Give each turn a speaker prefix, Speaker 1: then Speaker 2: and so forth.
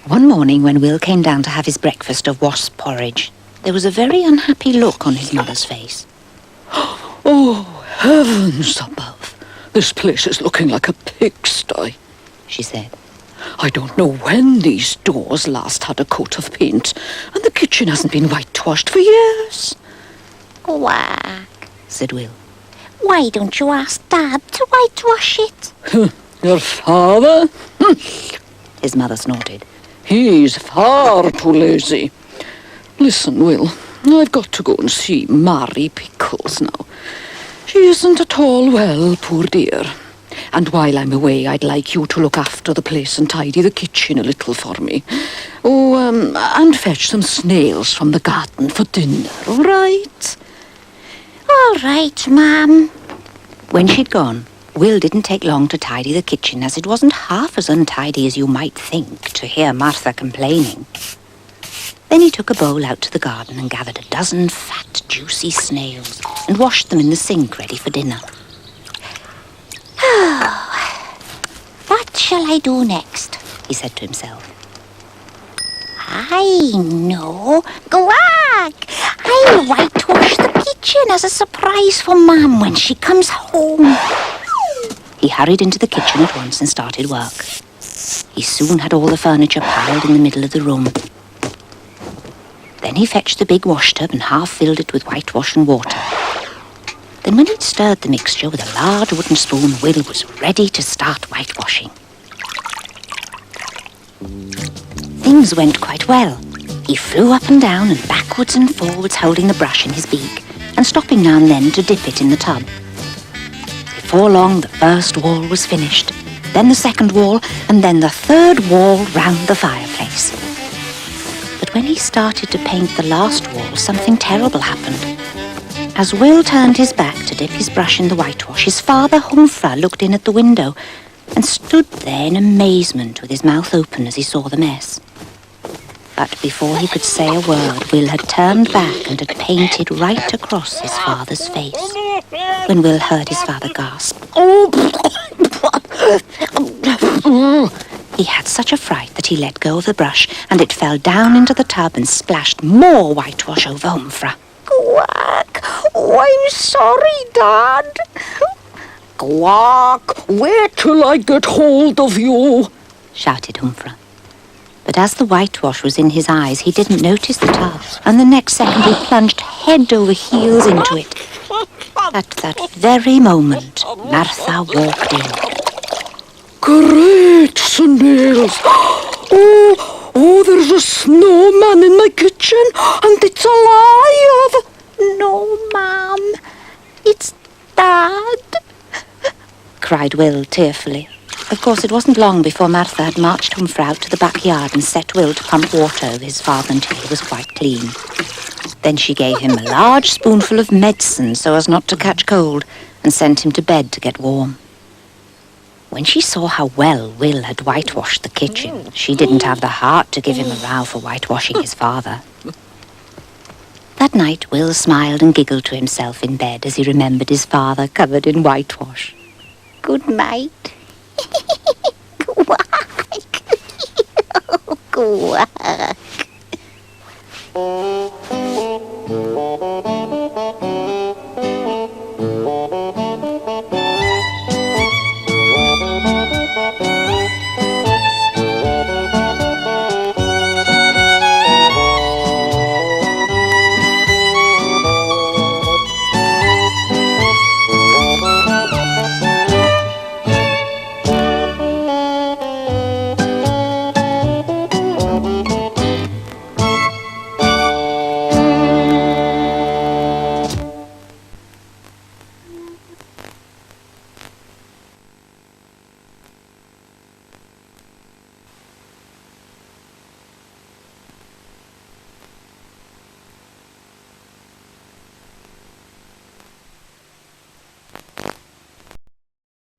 Speaker 1: One morning when Will came down to have his breakfast of wasp porridge, there was a very unhappy look on his mother's face.
Speaker 2: Oh, heavens above! This place is looking like a pigsty,
Speaker 1: she said.
Speaker 2: I don't know when these doors last had a coat of paint, and the kitchen hasn't been whitewashed for years.
Speaker 3: Quack,
Speaker 1: said Will.
Speaker 3: why don't you ask Dad to whitewash it?
Speaker 2: Your father?
Speaker 1: His mother snorted.
Speaker 2: He's far too lazy. Listen, Will, I've got to go and see Mary Pickles now. She isn't at all well, poor dear. And while I'm away, I'd like you to look after the place and tidy the kitchen a little for me. Oh, and fetch some snails from the garden for dinner, all right?
Speaker 3: All right, Ma'am.
Speaker 1: When she'd gone, Will didn't take long to tidy the kitchen, as it wasn't half as untidy as you might think to hear Martha complaining. Then he took a bowl out to the garden and gathered a dozen fat, juicy snails and washed them in the sink ready for dinner.
Speaker 3: What shall I do next?
Speaker 1: He said to himself.
Speaker 3: I know. Quack! I'll whitewash the kitchen as a surprise for Mum when she comes home.
Speaker 1: He hurried into the kitchen at once and started work. He soon had all the furniture piled in the middle of the room. Then he fetched the big washtub and half filled it with whitewash and water. Then when he'd stirred the mixture with a large wooden spoon, Will was ready to start whitewashing. Things went quite well. He flew up and down and backwards and forwards, holding the brush in his beak and stopping now and then to dip it in the tub. Before long, the first wall was finished, then the second wall, and then the third wall round the fireplace. But when he started to paint the last wall, something terrible happened. As Will turned his back to dip his brush in the whitewash, his father, Humphrey, looked in at the window and stood there in amazement with his mouth open as he saw the mess. But before he could say a word, Will had turned back and had painted right across his father's face. When Will heard his father gasp, he had such a fright that he let go of the brush and it fell down into the tub and splashed more whitewash over Humphrey.
Speaker 3: Quack! Oh, I'm sorry, Dad.
Speaker 2: Quack! Wait till I get hold of you,
Speaker 1: shouted Humphrey. But as the whitewash was in his eyes, he didn't notice the tub, and the next second he plunged head over heels into it. At that very moment, Martha walked in.
Speaker 2: Great snails! Oh, there's a snowman in my kitchen, and it's alive!
Speaker 3: No, Ma'am. It's Dad.
Speaker 1: cried Will tearfully. Of course, it wasn't long before Martha had marched Humphrey out to the backyard and set Will to pump water over his father until he was quite clean. Then she gave him a large spoonful of medicine so as not to catch cold and sent him to bed to get warm. When she saw how well Will had whitewashed the kitchen, she didn't have the heart to give him a row for whitewashing his father. That night, Will smiled and giggled to himself in bed as he remembered his father covered in whitewash.
Speaker 3: Good night. Quack. Quack.